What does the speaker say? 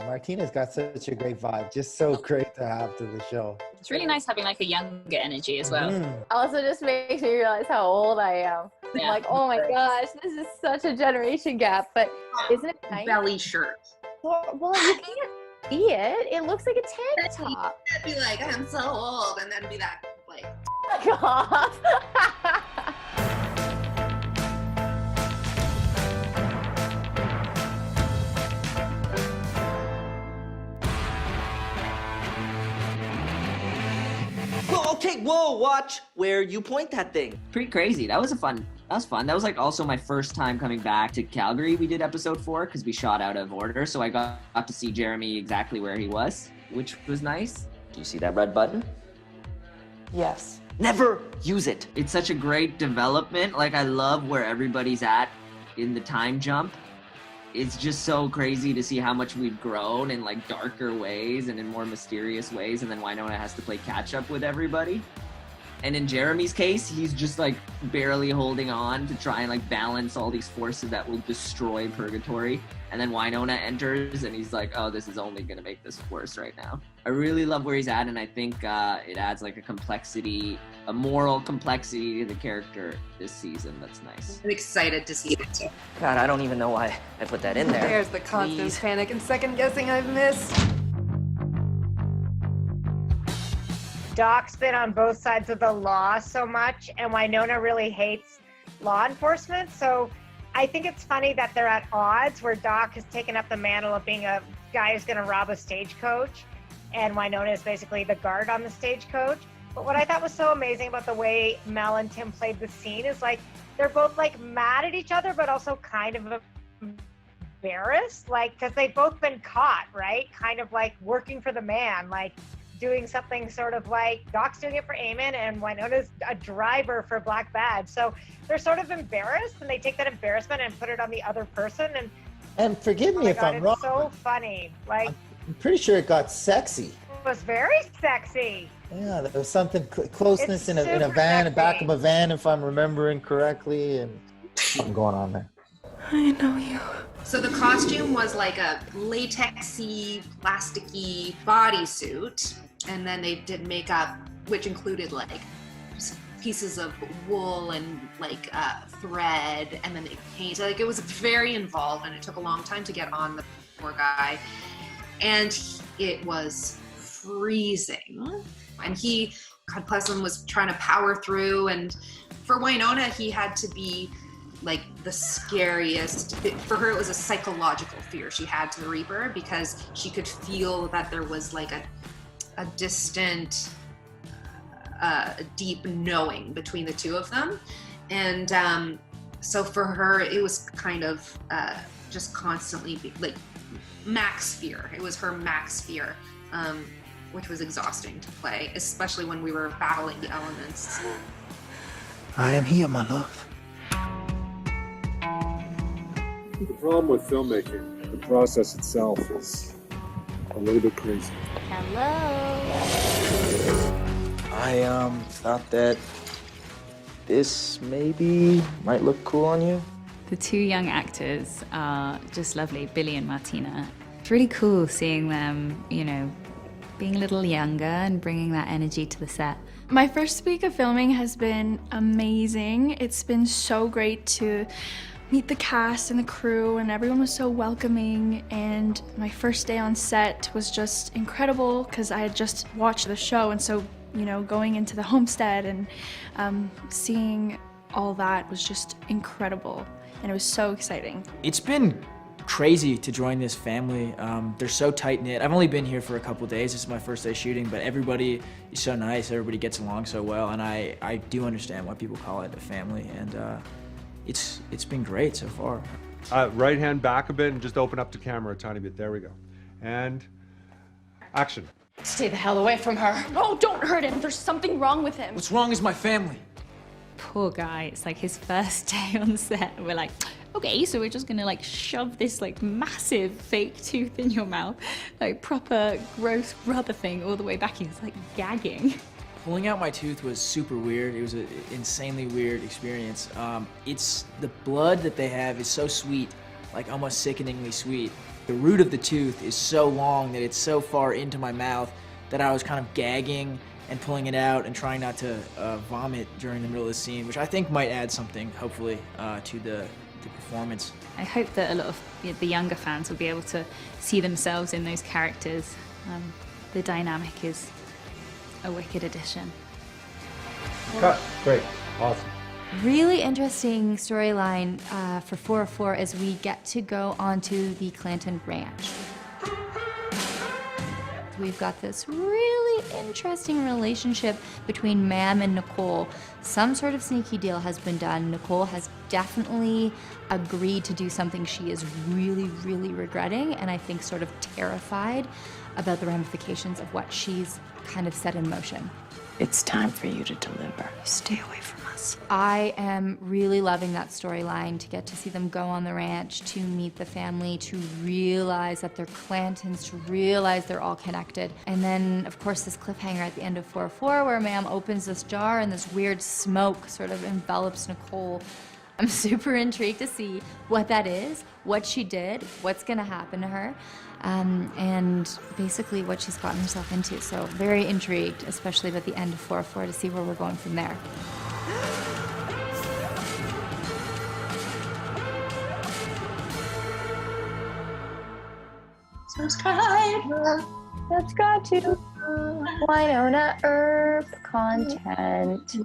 Martina's got such a great vibe, just so great to have to the show. It's really nice having like a younger energy as well. Also just makes me realize how old I am. Yeah. I'm like, oh my gosh, this is such a generation gap, but isn't it nice? Belly shirt. Well, you can't see it. It looks like a tank top. Be like, I'm so old, and then be that like. Fuck off. Okay, whoa, watch where you point that thing. Pretty crazy. That was fun. That was like also my first time coming back to Calgary. We did episode 4 because we shot out of order. So I got to see Jeremy exactly where he was, which was nice. Do you see that red button? Yes. Never use it. It's such a great development. Like I love where everybody's at in the time jump. It's just so crazy to see how much we've grown in like darker ways and in more mysterious ways, and then Wynonna has to play catch up with everybody. And in Jeremy's case, he's just like barely holding on to try and like balance all these forces that will destroy Purgatory. And then Wynonna enters and he's like, oh, this is only gonna make this worse right now. I really love where he's at, and I think it adds like a complexity, a moral complexity to the character this season that's nice. I'm excited to see it too. God, I don't even know why I put that in there. There's the constant panic and second guessing I've missed. Doc's been on both sides of the law so much, and Wynonna really hates law enforcement. So I think it's funny that they're at odds, where Doc has taken up the mantle of being a guy who's going to rob a stagecoach, and Wynonna is basically the guard on the stagecoach. But what I thought was so amazing about the way Mel and Tim played the scene is like they're both like mad at each other, but also kind of embarrassed, like because they've both been caught, right? Kind of like working for the man, like doing something sort of like Doc's doing it for Eamon and Wynonna's a driver for Black Badge. So they're sort of embarrassed, and they take that embarrassment and put it on the other person. And forgive me if I'm wrong. It's so funny. Like I'm pretty sure it got sexy. it was very sexy. Yeah, there was something closeness in a super van, sexy. back of a van, if I'm remembering correctly, and something going on there. I know you. So the costume was like a latexy, plasticky bodysuit, and then they did makeup, which included like pieces of wool and like thread, and then they painted. Like it was very involved, and it took a long time to get on the poor guy, and it was freezing. And he, God bless him, was trying to power through. And for Wynonna, he had to be like the scariest. For her, it was a psychological fear she had to the Reaper, because she could feel that there was like a distant, deep knowing between the two of them. And so for her, it was kind of just constantly like max fear. It was her max fear. Which was exhausting to play, especially when we were battling the elements. I am here, my love. The problem with filmmaking, the process itself is a little bit crazy. Hello. I thought that this maybe might look cool on you. The two young actors are just lovely, Billy and Martina. It's really cool seeing them, you know, being a little younger and bringing that energy to the set. My first week of filming has been amazing. It's been so great to meet the cast and the crew, and everyone was so welcoming. And my first day on set was just incredible because I had just watched the show, and so, you know, going into the homestead and seeing all that was just incredible, and it was so exciting. It's been crazy to join this family. They're so tight-knit. I've only been here for a couple days. This is my first day shooting, but everybody is so nice. Everybody gets along so well, and I do understand why people call it a family, and it's been great so far. Right hand back a bit and just open up the camera a tiny bit. There we go. And action. Stay the hell away from her. No, don't hurt him. There's something wrong with him. What's wrong is my family. Poor guy, it's like his first day on set. We're like, okay, so we're just gonna like shove this like massive fake tooth in your mouth, like proper gross rubber thing all the way back. He's like gagging. Pulling out my tooth was super weird. It was an insanely weird experience. It's the blood that they have is so sweet, like almost sickeningly sweet. The root of the tooth is so long that it's so far into my mouth that I was kind of gagging and pulling it out and trying not to vomit during the middle of the scene, which I think might add something, hopefully, to the performance. I hope that a lot of the younger fans will be able to see themselves in those characters. The dynamic is a wicked addition. Cut. Great. Awesome. Really interesting storyline for 404 as we get to go onto the Clanton Ranch. We've got this really interesting relationship between Mam and Nicole. Some sort of sneaky deal has been done. Nicole has definitely agreed to do something she is really, really regretting, and I think sort of terrified about the ramifications of what she's kind of set in motion. It's time for you to deliver. Stay away from us. I am really loving that storyline, to get to see them go on the ranch, to meet the family, to realize that they're Clantons, to realize they're all connected. And then, of course, this cliffhanger at the end of 404 where Mam opens this jar and this weird smoke sort of envelops Nicole. I'm super intrigued to see what that is, what she did, what's gonna happen to her, and basically what she's gotten herself into. So very intrigued, especially about the end of 404, to see where we're going from there. Subscribe. Subscribe to Wynonna Earp content.